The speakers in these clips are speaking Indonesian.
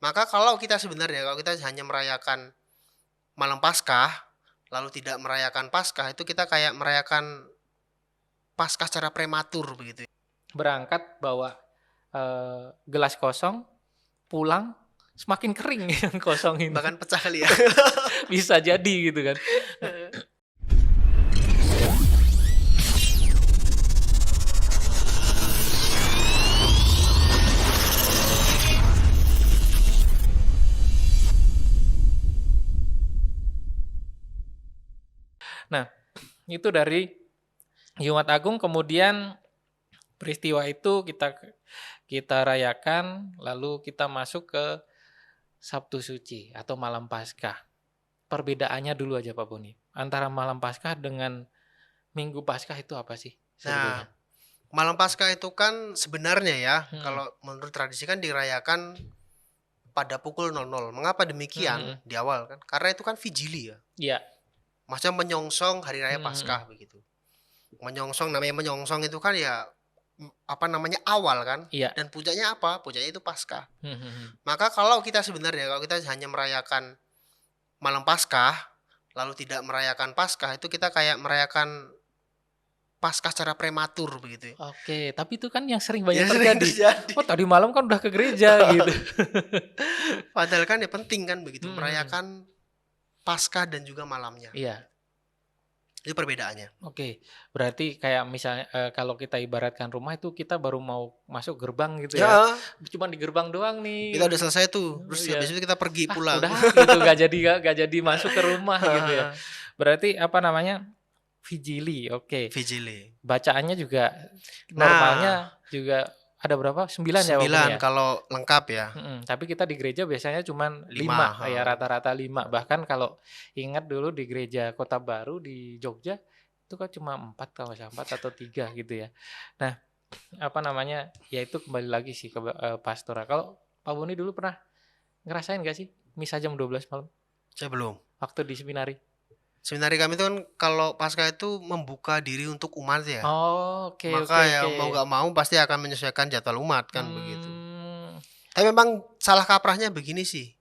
Maka kalau kita sebenarnya kalau kita hanya merayakan malam Paskah, lalu tidak merayakan Paskah, itu kita kayak merayakan Paskah secara prematur begitu. Berangkat bawa gelas kosong, pulang semakin kering yang kosong ini. Bahkan pecah kali ya. Bisa jadi gitu kan. Nah, itu dari Jumat Agung, kemudian peristiwa itu kita rayakan, lalu kita masuk ke Sabtu Suci atau malam Paskah. Perbedaannya dulu aja Pak Boni. Antara malam Paskah dengan Minggu Paskah itu apa sih sebetulnya? Nah, malam Paskah itu kan sebenarnya ya, Hmm. kalau menurut tradisi kan dirayakan pada pukul 00. Mengapa demikian Hmm. di awal kan? Karena itu kan vigili ya. Iya. Maksudnya menyongsong hari raya Hmm. Paskah begitu. Namanya menyongsong itu kan ya apa namanya awal kan, Iya. dan puncaknya apa? Puncaknya itu Paskah. Hmm. Maka kalau kita hanya merayakan malam Paskah, lalu tidak merayakan Paskah, itu kita kayak merayakan Paskah secara prematur begitu ya. Oke, tapi itu kan yang sering banyak Ya sering terjadi. terjadi. Oh, tadi malam kan udah ke gereja gitu. Padahal kan ya penting kan begitu, Hmm. merayakan Paskah dan juga malamnya. Iya. Itu perbedaannya. Oke, berarti kayak misalnya kalau kita ibaratkan rumah itu kita baru mau masuk gerbang gitu ya. Ya, Cuman di gerbang doang kita nih. udah selesai tuh, terus Ya, habis itu kita pergi pulang. udah gitu gak jadi masuk ke rumah gitu ya. Berarti apa namanya? Vigili. Oke. Vigili. Bacaannya juga Nah, normalnya juga ada berapa? 9 ya walaupun 9 ya. kalau lengkap ya. Tapi kita di gereja biasanya cuman 5, 5 ya, rata-rata 5. Bahkan kalau ingat dulu di gereja Kota Baru di Jogja itu kan cuma 4 kalau nggak salah, 4 atau 3 gitu ya. Nah, apa namanya? Ya itu kembali lagi sih ke pastoral. Kalau Pak Boni dulu pernah ngerasain nggak sih misa jam 12 malam Saya belum. waktu di seminari? Seminari kami itu kan kalau Paskah itu membuka diri untuk umat ya. Oh, oke oke Maka ya oke. mau gak mau pasti akan menyesuaikan jadwal umat kan begitu. Hmm. Tapi memang salah kaprahnya begini sih.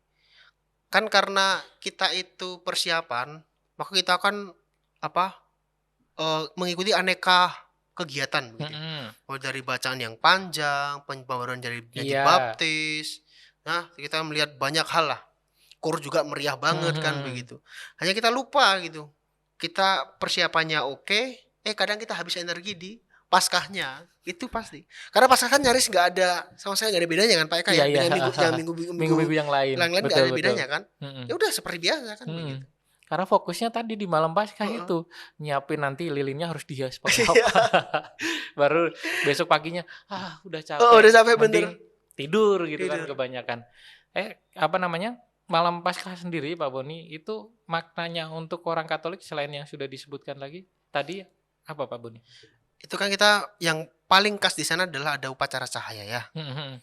Kan karena kita itu persiapan, maka kita akan apa? Mengikuti aneka kegiatan begitu. Mulai dari bacaan yang panjang, pembaharuan dari nyanyi Iya. baptis. Nah, kita melihat banyak hal lah. Kur juga meriah banget kan begitu. Hanya kita lupa gitu. Kita persiapannya oke, kadang kita habis energi di Paskahnya. Itu pasti. Karena Paskah kan nyaris nggak ada, sama saya nggak ada bedanya kan Pak Eka Iya ya, iya, dengan heeh heeh. minggu-minggu Minggu-minggu yang lain, yang lain nggak betul ada betul. bedanya kan. Mhm. Ya udah seperti biasa kan Mhm. begitu. Karena fokusnya tadi di malam Paskah Heeh. itu, nyiapin nanti lilinnya harus dihias pakai Iya. apa. Baru besok paginya, udah Oh, capek, udah sampai bener. mending tidur gitu kan Tidur. kebanyakan. Apa namanya, malam Paskah sendiri Pak Boni, itu maknanya untuk orang Katolik selain yang sudah disebutkan lagi tadi, apa Pak Boni? Itu kan kita yang paling khas di sana adalah ada upacara cahaya ya. Mhm.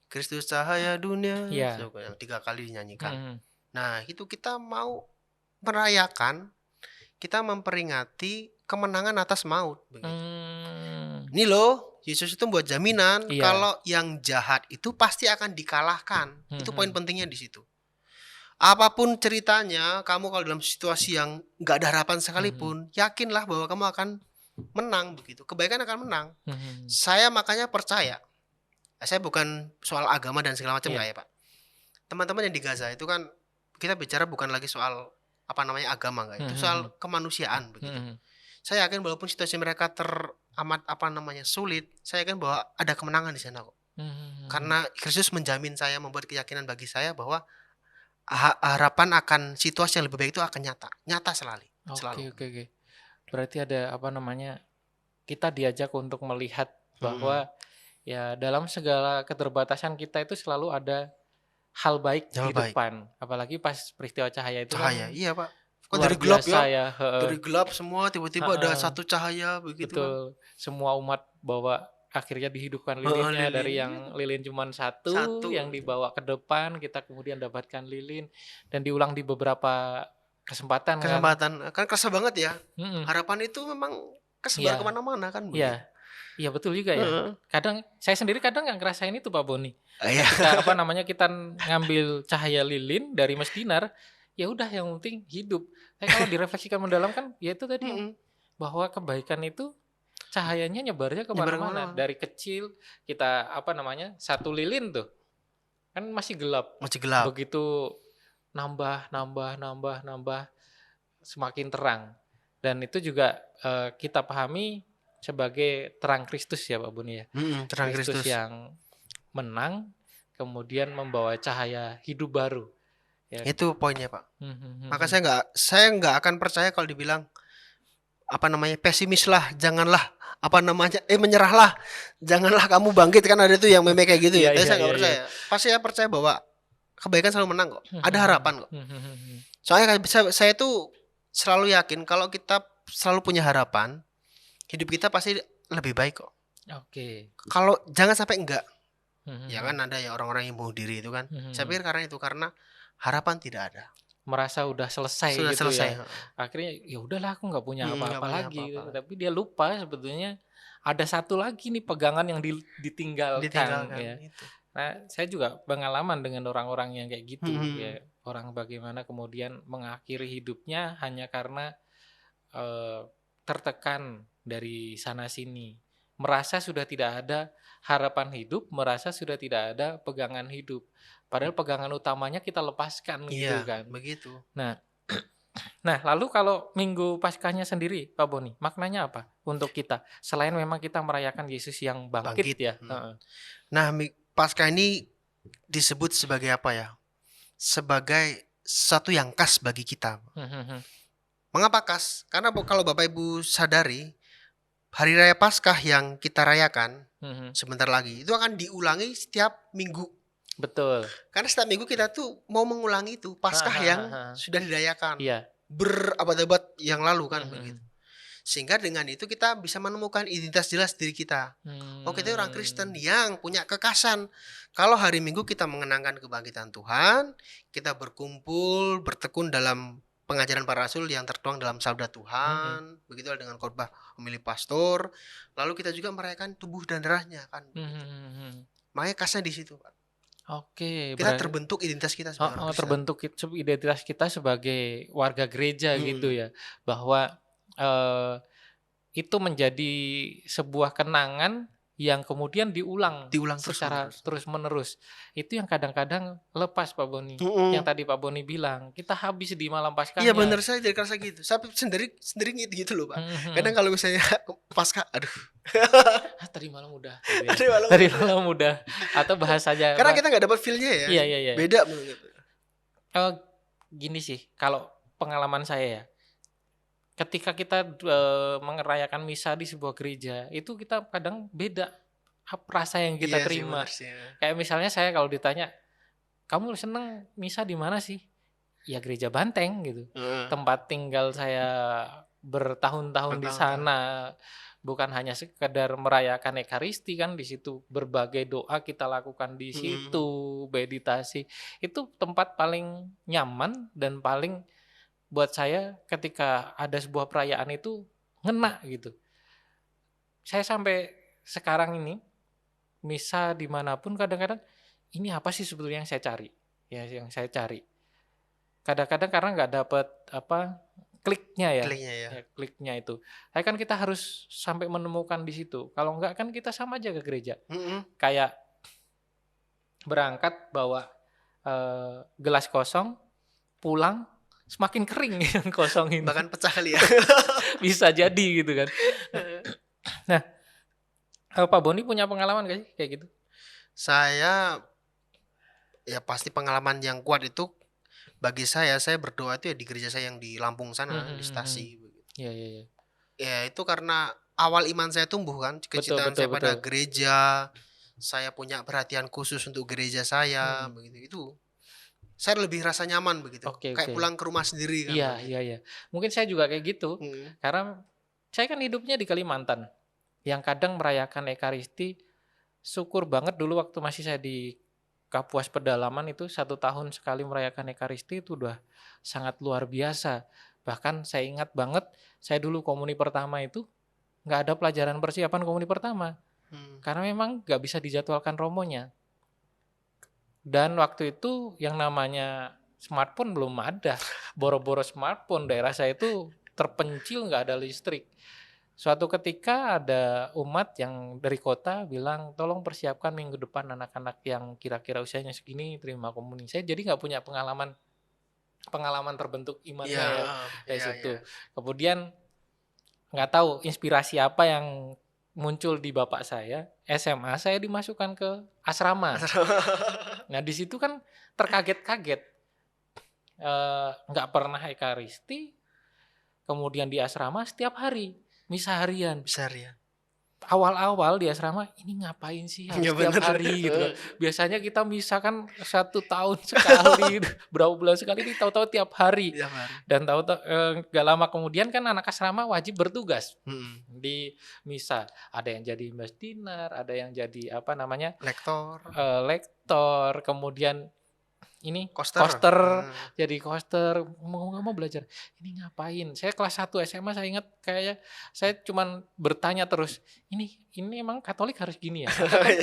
Kristus cahaya dunia, Iya. yang 3 kali dinyanyikan. Mhm. Nah, itu kita mau merayakan, kita memperingati kemenangan atas maut begitu. Ini loh, Yesus itu buat jaminan Iya. kalau yang jahat itu pasti akan dikalahkan. Itu poin Mhm. pentingnya di situ. Apapun ceritanya, kamu kalau dalam situasi yang nggak ada harapan sekalipun, yakinlah bahwa kamu akan menang begitu. Kebaikan akan menang. Saya makanya percaya. Saya bukan soal agama dan segala macam Iya. nggak ya Pak. Teman-teman yang di Gaza itu kan kita bicara bukan lagi soal apa namanya agama nggak, itu soal kemanusiaan begitu. Saya yakin walaupun situasi mereka teramat apa namanya sulit, saya yakin bahwa ada kemenangan di sana kok. Karena Kristus menjamin saya, membuat keyakinan bagi saya bahwa harapan akan situasi yang lebih baik itu akan nyata selalu. Oke. Berarti ada apa namanya, kita diajak untuk melihat bahwa ya dalam segala keterbatasan kita itu selalu ada hal baik di depan. Apalagi pas peristiwa cahaya itu Cahaya, kan iya Pak. Kan luar dari gelap biasa ya, ya. dari gelap semua tiba-tiba ada satu cahaya begitu kan. Betul. Semua umat bawa akhirnya dihidupkan Heeh, lilinnya, dari lilin, yang iya. lilin cuman satu yang dibawa ke depan, kita kemudian dapatkan lilin dan diulang di beberapa kesempatan kan. Kan kerasa banget ya. Mhm. Harapan itu memang kesebar Iya. kemana-mana kan begitu. Iya. Iya betul juga ya. Heeh. Kadang saya sendiri kadang nggak ngerasain itu Pak Boni. Iya. Ketika kita ngambil cahaya lilin dari Mas Dinar, ya udah yang penting hidup. Kalau direfleksikan mendalam kan ya itu tadi Mhm. bahwa kebaikan itu cahayanya nyebarnya Nyebar kemana-mana. kemana-mana. Dari kecil kita satu lilin tuh kan masih gelap. Masih gelap. Begitu nambah semakin terang. Dan itu juga kita pahami sebagai terang Kristus ya Pak Buni ya. Terang Kristus Kristus. yang menang kemudian membawa cahaya hidup baru. Ya. Itu poinnya, Pak. Maka saya nggak akan percaya kalau dibilang pesimis lah, janganlah menyerahlah, janganlah kamu bangkit, kan ada tuh yang meme kayak gitu ya. Tapi saya nggak percaya. Pasti saya percaya bahwa kebaikan selalu menang kok. Ada harapan kok. Soalnya saya tuh selalu yakin kalau kita selalu punya harapan, hidup kita pasti lebih baik kok. Oke. Kalau jangan sampai enggak. Ya kan ada ya orang-orang yang bunuh diri itu kan. Saya pikir karena harapan tidak ada. Merasa udah selesai Sudah gitu selesai. ya. Akhirnya ya udahlah aku nggak punya apa-apa Nggak punya lagi. apa-apa. Tapi dia lupa sebetulnya ada satu lagi nih pegangan yang ditinggalkan ya. Itu. Nah, saya juga pengalaman dengan orang-orang yang kayak gitu ya. Orang bagaimana kemudian mengakhiri hidupnya hanya karena tertekan dari sana sini. Merasa sudah tidak ada harapan hidup, merasa sudah tidak ada pegangan hidup. Padahal pegangan utamanya kita lepaskan gitu kan. Begitu. Nah, lalu kalau Minggu Paskahnya sendiri, Pak Boni, maknanya apa untuk kita? Selain memang kita merayakan Yesus yang bangkit. Ya. Nah, Paskah ini disebut sebagai apa ya? Sebagai sesuatu yang khas bagi kita. Mengapa khas? Karena kalau Bapak Ibu sadari, Hari Raya Paskah yang kita rayakan sebentar lagi itu akan diulangi setiap minggu. Betul. Karena setiap minggu kita tuh mau mengulangi itu Paskah yang sudah dirayakan berabad-abad yang lalu kan begitu. Sehingga dengan itu kita bisa menemukan identitas jelas diri kita. Oh, kita orang Kristen yang punya kekhasan. Kalau hari Minggu kita mengenangkan kebangkitan Tuhan, kita berkumpul, bertekun dalam pengajaran para rasul yang tertuang dalam sabda Tuhan, begitu dengan khotbah homili pastor. Lalu kita juga merayakan tubuh dan darahnya kan. Makanya khasnya di situ, Pak. Oke, kita terbentuk identitas kita sebagai orang Kristen. Terbentuk identitas kita sebagai warga gereja gitu ya, bahwa itu menjadi sebuah kenangan yang kemudian diulang secara terus-menerus. Itu yang kadang-kadang lepas Pak Boni. Yang tadi Pak Boni bilang, kita habis di malam Paskahnya. Iya benar, saya jadi kerasa gitu. Saya sendiri gitu loh, Pak. Kadang kalau misalnya Paskah, aduh. Tadi malam udah. Tadi malam udah. Atau bahasanya. Karena kita nggak dapat feel-nya ya. Iya. Beda menurut. Gini sih, kalau pengalaman saya ya. Ketika kita merayakan misa di sebuah gereja, itu kita kadang beda rasa yang kita terima. Kayak misalnya saya kalau ditanya, kamu seneng misa di mana sih? Ya gereja Banteng gitu. Tempat tinggal saya bertahun-tahun di sana. Bukan hanya sekedar merayakan Ekaristi kan, di situ berbagai doa kita lakukan di situ, meditasi. Itu tempat paling nyaman dan paling buat saya ketika ada sebuah perayaan itu ngena gitu. Saya sampai sekarang ini misa dimanapun kadang-kadang ini apa sih sebetulnya yang saya cari? Ya yang saya cari. Kadang-kadang karena nggak dapat kliknya ya. Kliknya itu. Kan kita harus sampai menemukan di situ. Kalau enggak kan kita sama aja ke gereja. Kayak berangkat bawa gelas kosong, pulang semakin kering yang kosong ini. Bahkan pecah kali ya. Bisa jadi gitu kan. Nah, Pak Boni punya pengalaman gak sih kayak gitu? Saya ya pasti pengalaman yang kuat itu bagi saya berdoa itu ya di gereja saya yang di Lampung sana, di Stasi. Iya. Ya itu karena awal iman saya tumbuh kan, kecintaan saya pada gereja, saya punya perhatian khusus untuk gereja saya, begitu itu. Saya lebih rasa nyaman begitu. Kayak pulang ke rumah sendiri kan. Iya. Mungkin saya juga kayak gitu. Karena saya kan hidupnya di Kalimantan. Yang kadang merayakan Ekaristi, syukur banget dulu waktu masih saya di Kapuas Pedalaman itu 1 tahun sekali merayakan Ekaristi itu udah sangat luar biasa. Bahkan saya ingat banget, saya dulu komuni pertama itu nggak ada pelajaran persiapan komuni pertama. Karena memang nggak bisa dijadwalkan romonya. Dan waktu itu yang namanya smartphone belum ada. Boro-boro smartphone, daerah saya itu terpencil, nggak ada listrik. Suatu ketika ada umat yang dari kota bilang, tolong persiapkan minggu depan anak-anak yang kira-kira usianya segini terima komuni. Saya jadi nggak punya pengalaman terbentuk imannya ya dari situ. Kemudian nggak tahu inspirasi apa yang muncul di bapak saya. SMA saya dimasukkan ke asrama. Nah di situ kan terkaget-kaget, nggak pernah ekaristi, kemudian di asrama setiap hari misa harian. Awal-awal di asrama ini ngapain sih harus setiap hari gitu kan. Biasanya kita misa kan 1 tahun sekali, berapa bulan sekali, ini tahu-tahu tiap hari. Dan tahu-tahu gak lama kemudian kan anak asrama wajib bertugas di misa. Ada yang jadi Mas Dinar, ada yang jadi lektor, kemudian ini koster. Jadi koster, mau nggak mau belajar. Ini ngapain? Saya kelas 1 SMA saya ingat kayak saya cuman bertanya terus, ini emang Katolik harus gini ya?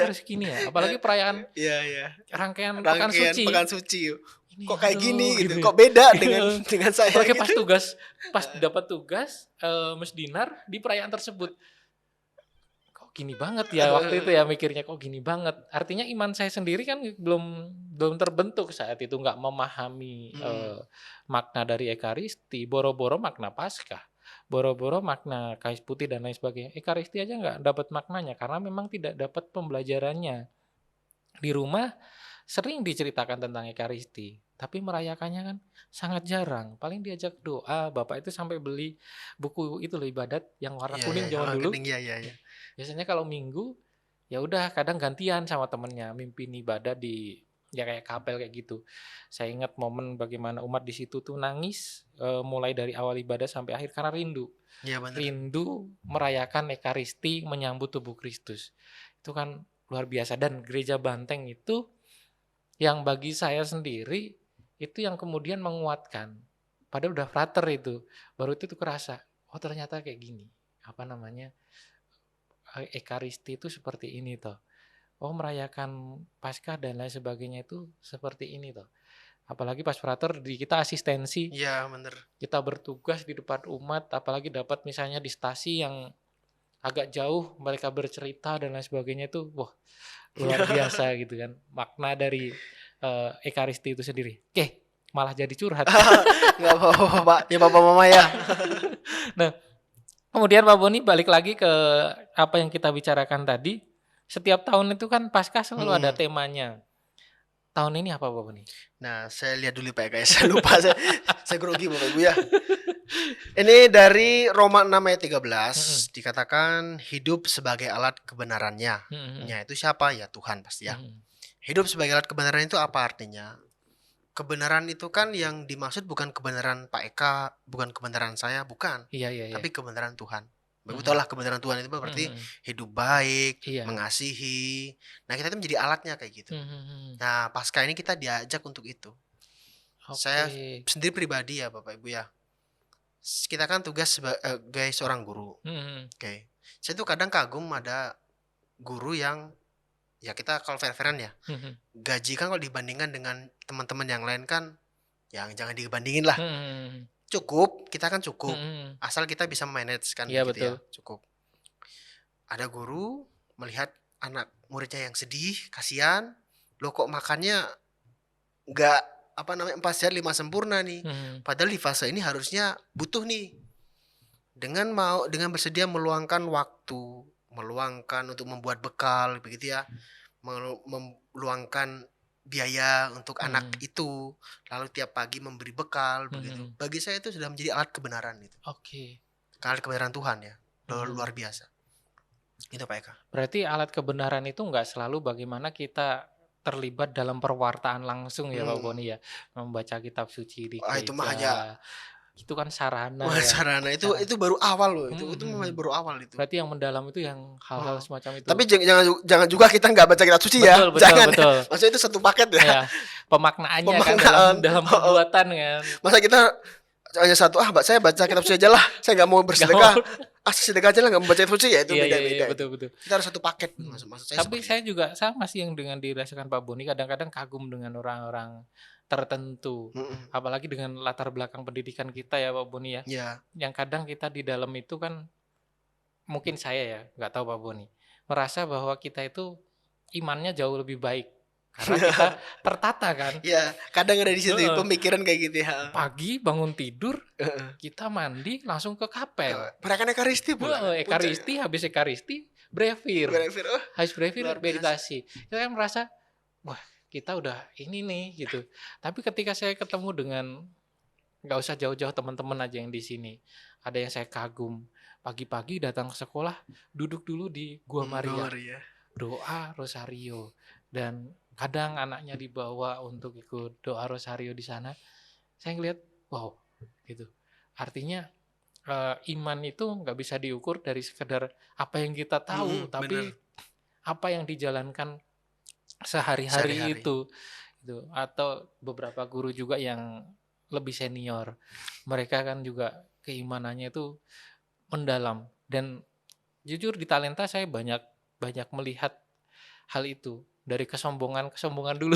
Harus gini ya? Apalagi perayaan rangkaian Pekan Suci. Ini kok kayak gini gitu. Kok beda dengan saya. Apalagi pas dapat tugas Mas Dinar di perayaan tersebut. Gini banget ya waktu itu ya mikirnya, kok gini banget. Artinya iman saya sendiri kan belum terbentuk saat itu, nggak memahami makna dari ekaristi, boro-boro makna Paskah, boro-boro makna Kais Putih dan lain sebagainya. Ekaristi aja nggak dapat maknanya karena memang tidak dapat pembelajarannya. Di rumah sering diceritakan tentang ekaristi, tapi merayakannya kan sangat jarang. Paling diajak doa, bapak itu sampai beli buku itu loh, ibadat yang warna kuning zaman dulu. Biasanya kalau minggu ya udah kadang gantian sama temennya mimpin ibadah di ya kayak kapel kayak gitu. Saya ingat momen bagaimana umat di situ tuh nangis mulai dari awal ibadah sampai akhir karena rindu. Rindu merayakan ekaristi, menyambut tubuh Kristus. Itu kan luar biasa. Dan gereja Banteng itu yang bagi saya sendiri itu yang kemudian menguatkan. Padahal udah frater itu, baru itu tuh kerasa, oh ternyata kayak gini. Ekaristi itu seperti ini toh. Oh merayakan Paskah dan lain sebagainya itu seperti ini toh. Apalagi pas frater kita asistensi. Iya bener. Kita bertugas di depan umat, apalagi dapat misalnya di stasi yang agak jauh mereka bercerita dan lain sebagainya itu, wah luar biasa gitu kan. Makna dari ekaristi itu sendiri. Oke, malah jadi curhat. Nggak apa-apa Pak, ya Bapak Mama ya. Nah, kemudian Pak Boni balik lagi ke apa yang kita bicarakan tadi. Setiap tahun itu kan Paskah selalu ada temanya. Tahun ini apa Pak Boni? Nah, saya lihat dulu Pak guys. Saya lupa, saya grogi Bapak Ibu ya. Ini dari Roma 6 ayat 13 dikatakan hidup sebagai alat kebenarannya. Ya, itu siapa? Ya Tuhan pasti ya. Hidup sebagai alat kebenaran itu apa artinya? Kebenaran itu kan yang dimaksud bukan kebenaran Pak Eka, bukan kebenaran saya, bukan. Iya. Tapi kebenaran Tuhan. Betul lah, kebenaran Tuhan itu berarti hidup baik, mengasihi. Nah, kita itu menjadi alatnya kayak gitu. Nah, pasca ini kita diajak untuk itu. Saya sendiri pribadi ya Bapak Ibu ya. Kita kan tugas sebagai seorang guru. Oke. Saya tuh kadang kagum ada guru yang ya kita kalau fair-fairan ya. Gaji kan kalau dibandingkan dengan teman-teman yang lain kan yang jangan dibandingin lah. Cukup, kita kan cukup. Asal kita bisa manage kan ya, gitu betul. ya. Cukup. Ada guru melihat anak muridnya yang sedih, kasihan, loh kok makannya enggak 4 sehat 5 sempurna nih. Padahal di fase ini harusnya butuh nih. Dengan bersedia meluangkan waktu, meluangkan untuk membuat bekal begitu ya. Meluangkan biaya untuk anak itu, lalu tiap pagi memberi bekal begitu. Bagi saya itu sudah menjadi alat kebenaran itu. Alat kebenaran Tuhan ya. Luar biasa. Itu Pak Eka. Berarti alat kebenaran itu enggak selalu bagaimana kita terlibat dalam perwartaan langsung ya Pak Boni ya, membaca kitab suci di gereja. Itu mah hanya itu kan sarana. Sarana itu baru awal loh. Itu baru awal itu. Berarti yang mendalam itu yang hal-hal semacam itu. Tapi jangan juga kita nggak baca kitab suci ya. Jangan. Betul. Maksudnya itu satu paket ya. Pemaknaannya kan dalam pembuatan kan. Masa kita hanya satu, saya baca kitab suci aja lah, saya nggak mau Nggak mau. bersedekah. Sedekah aja lah, nggak mau baca kitab suci, ya itu Iya, beda-beda. betul. Kita harus satu paket, maksud saya Tapi seperti saya itu. juga sama sih yang dengan dirasakan Pak Boni, kadang-kadang kagum dengan orang-orang tertentu. Apalagi dengan latar belakang pendidikan kita ya Pak Boni ya. Ya, Yang kadang kita di dalam itu kan, mungkin saya ya, nggak tahu Pak Boni, merasa bahwa kita itu imannya jauh lebih baik. Karena kita tertata kan. ya kadang ada di situ Heeh. pemikiran kayak gitu ya. Pagi bangun tidur, kita mandi langsung ke kapel. Merayakan Ekaristi pula. Ekaristi, habis Ekaristi, brevir. Habis brevir, luar biasa. meditasi. Saya merasa, wah kita udah ini nih gitu. Tapi ketika saya ketemu dengan, nggak usah jauh-jauh teman-teman aja yang di sini, ada yang saya kagum. Pagi-pagi datang ke sekolah, duduk dulu di Gua Maria, doa rosario, dan kadang anaknya dibawa untuk ikut doa rosario di sana. Saya ngeliat, wow, gitu. Artinya iman itu nggak bisa diukur dari sekedar apa yang kita tahu, tapi bener. apa yang dijalankan sehari-hari itu. Atau beberapa guru juga yang lebih senior, mereka kan juga keimanannya itu mendalam. Dan jujur di Talenta saya banyak melihat hal itu dari kesombongan dulu.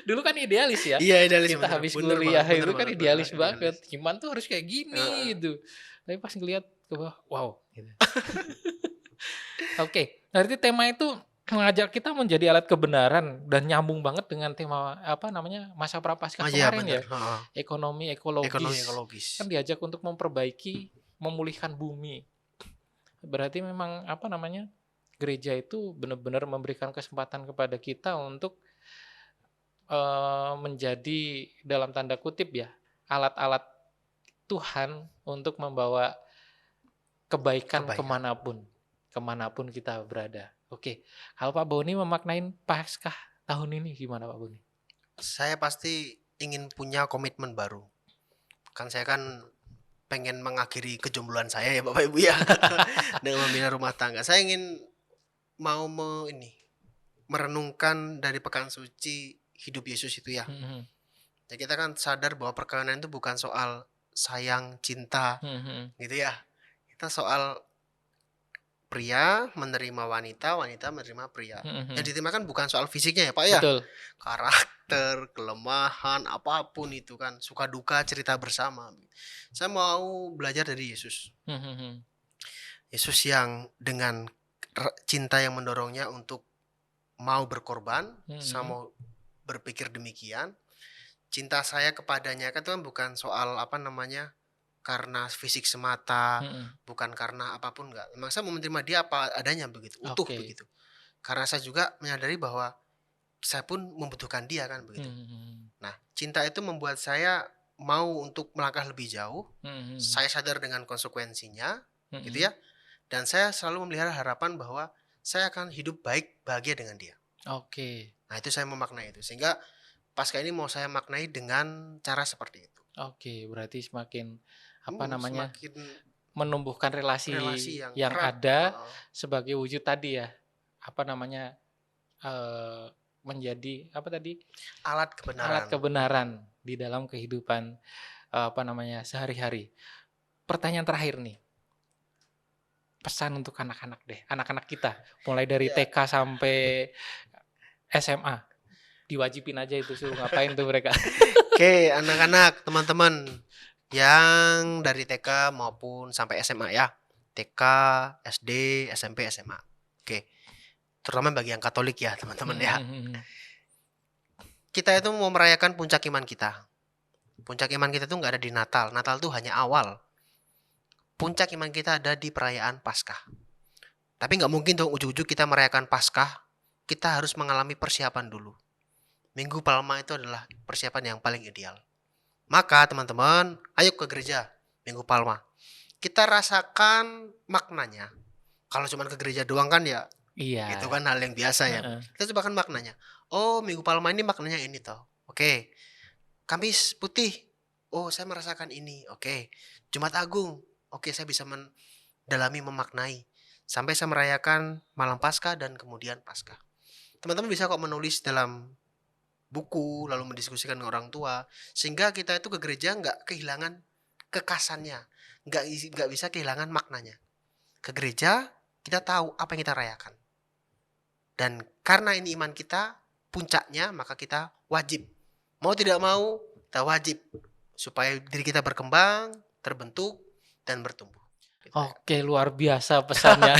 Dulu kan idealis ya. Iya, idealis. Kita habis kuliah itu kan idealis banget. Iman tuh harus kayak gini gitu. Tapi pas ngeliat ke bawah, wow. Gitu. Oke, berarti tema itu mengajak kita menjadi alat kebenaran dan nyambung banget dengan tema masa prapaskah kemarin ya. Ekonomi ekologis. Kan diajak untuk memperbaiki, memulihkan bumi. Berarti memang gereja itu benar-benar memberikan kesempatan kepada kita untuk menjadi dalam tanda kutip ya alat-alat Tuhan untuk membawa kebaikan. kemanapun kita berada. Oke, kalau Pak Boni memaknain Paskah tahun ini gimana Pak Boni? Saya pasti ingin punya komitmen baru. Kan saya pengen mengakhiri kejombloan saya ya Bapak Ibu ya. Dengan membina rumah tangga. Saya ingin merenungkan dari pekan suci hidup Yesus itu ya. Jadi kita kan sadar bahwa perkawinan itu bukan soal sayang, cinta, gitu ya. Kita soal pria menerima wanita, wanita menerima pria. Yang diterima kan bukan soal fisiknya ya Pak ya. Betul. Karakter, kelemahan, apapun itu kan, suka duka, cerita bersama. Saya mau belajar dari Yesus. Yesus yang dengan cinta yang mendorongnya untuk mau berkorban, saya mau berpikir demikian. Cinta saya kepadanya kan bukan soal karena fisik semata, bukan karena apapun, enggak. Memang saya mau menerima dia apa adanya begitu, utuh begitu. Karena saya juga menyadari bahwa saya pun membutuhkan dia kan begitu. Nah, cinta itu membuat saya mau untuk melangkah lebih jauh. Saya sadar dengan konsekuensinya, gitu ya. Dan saya selalu memelihara harapan bahwa saya akan hidup baik, bahagia dengan dia. Nah, itu saya memaknai itu. Sehingga Paskah ini mau saya maknai dengan cara seperti itu. Berarti semakin semakin menumbuhkan relasi yang ada sebagai wujud tadi ya. Menjadi alat kebenaran di dalam kehidupan sehari-hari. Pertanyaan terakhir nih. Pesan untuk anak-anak deh, anak-anak kita mulai dari TK sampai SMA. Diwajibin aja itu suruh ngapain tuh mereka. Oke, anak-anak, teman-teman yang dari TK maupun sampai SMA ya. TK, SD, SMP, SMA. Oke. Terutama bagi yang Katolik ya, teman-teman ya. Kita itu mau merayakan puncak iman kita. Puncak iman kita itu nggak ada di Natal. Natal itu hanya awal. Puncak iman kita ada di perayaan Paskah. Tapi nggak mungkin dong ujug-ujug kita merayakan Paskah. Kita harus mengalami persiapan dulu. Minggu Palma itu adalah persiapan yang paling ideal. Maka teman-teman, ayo ke gereja Minggu Palma. Kita rasakan maknanya. Kalau cuma ke gereja doang kan ya, itu kan hal yang biasa ya. Kita coba kan maknanya. Oh, Minggu Palma ini maknanya ini toh. Oke. Kamis putih. Oh, saya merasakan ini. Oke. Jumat Agung. Oke, saya bisa mendalami, memaknai. Sampai saya merayakan malam Paskah dan kemudian Paskah. Teman-teman bisa kok menulis dalam buku, lalu mendiskusikan dengan orang tua, sehingga kita itu ke gereja nggak kehilangan kekasannya, nggak bisa kehilangan maknanya. Ke gereja kita tahu apa yang kita rayakan, dan karena ini iman kita puncaknya, maka kita wajib, mau tidak mau kita wajib, supaya diri kita berkembang, terbentuk, dan bertumbuh. Gitu ya. Oke, luar biasa pesannya.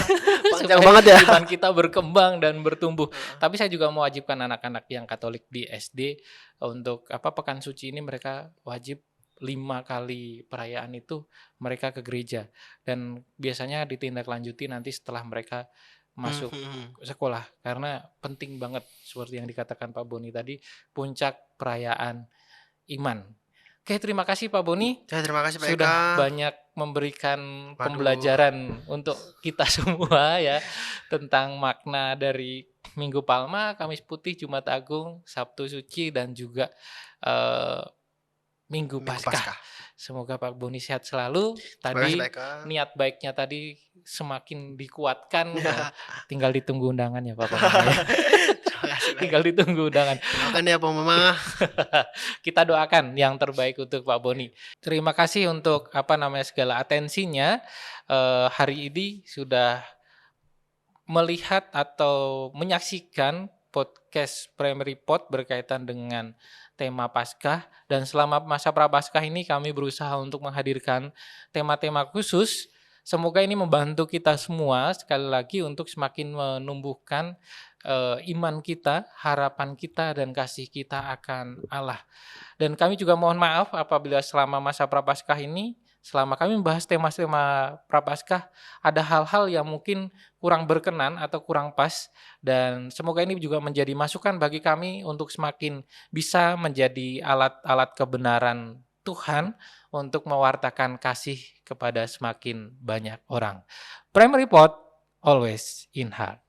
Panjang Supaya banget ya. iman kita berkembang dan bertumbuh. Tapi saya juga mewajibkan anak-anak yang Katolik di SD untuk Pekan Suci ini mereka wajib 5 kali perayaan itu mereka ke gereja, dan biasanya ditindaklanjuti nanti setelah mereka masuk sekolah, karena penting banget seperti yang dikatakan Pak Boni tadi, puncak perayaan iman. Oke, terima kasih Pak Boni. Terima kasih Pak Sudah Eka. banyak memberikan pembelajaran untuk kita semua ya, tentang makna dari Minggu Palma, Kamis Putih, Jumat Agung, Sabtu Suci, dan juga Minggu Paskah. Semoga Pak Boni sehat selalu. Tadi niat baiknya tadi semakin dikuatkan. Tinggal ditunggu undangan ya Pak Mama. Tinggal ditunggu undangan. Doakan ya Pak Mama. Kita doakan yang terbaik untuk Pak Boni. Terima kasih untuk segala atensinya. Hari ini sudah melihat atau menyaksikan podcast Primary Pod berkaitan dengan tema Paskah, dan selama masa Prapaskah ini kami berusaha untuk menghadirkan tema-tema khusus. Semoga ini membantu kita semua sekali lagi untuk semakin menumbuhkan iman kita, harapan kita, dan kasih kita akan Allah. Dan kami juga mohon maaf apabila selama masa Prapaskah ini, selama kami membahas tema-tema Prapaskah, ada hal-hal yang mungkin kurang berkenan atau kurang pas, dan semoga ini juga menjadi masukan bagi kami untuk semakin bisa menjadi alat-alat kebenaran Tuhan untuk mewartakan kasih kepada semakin banyak orang. Primary Pod, always in heart.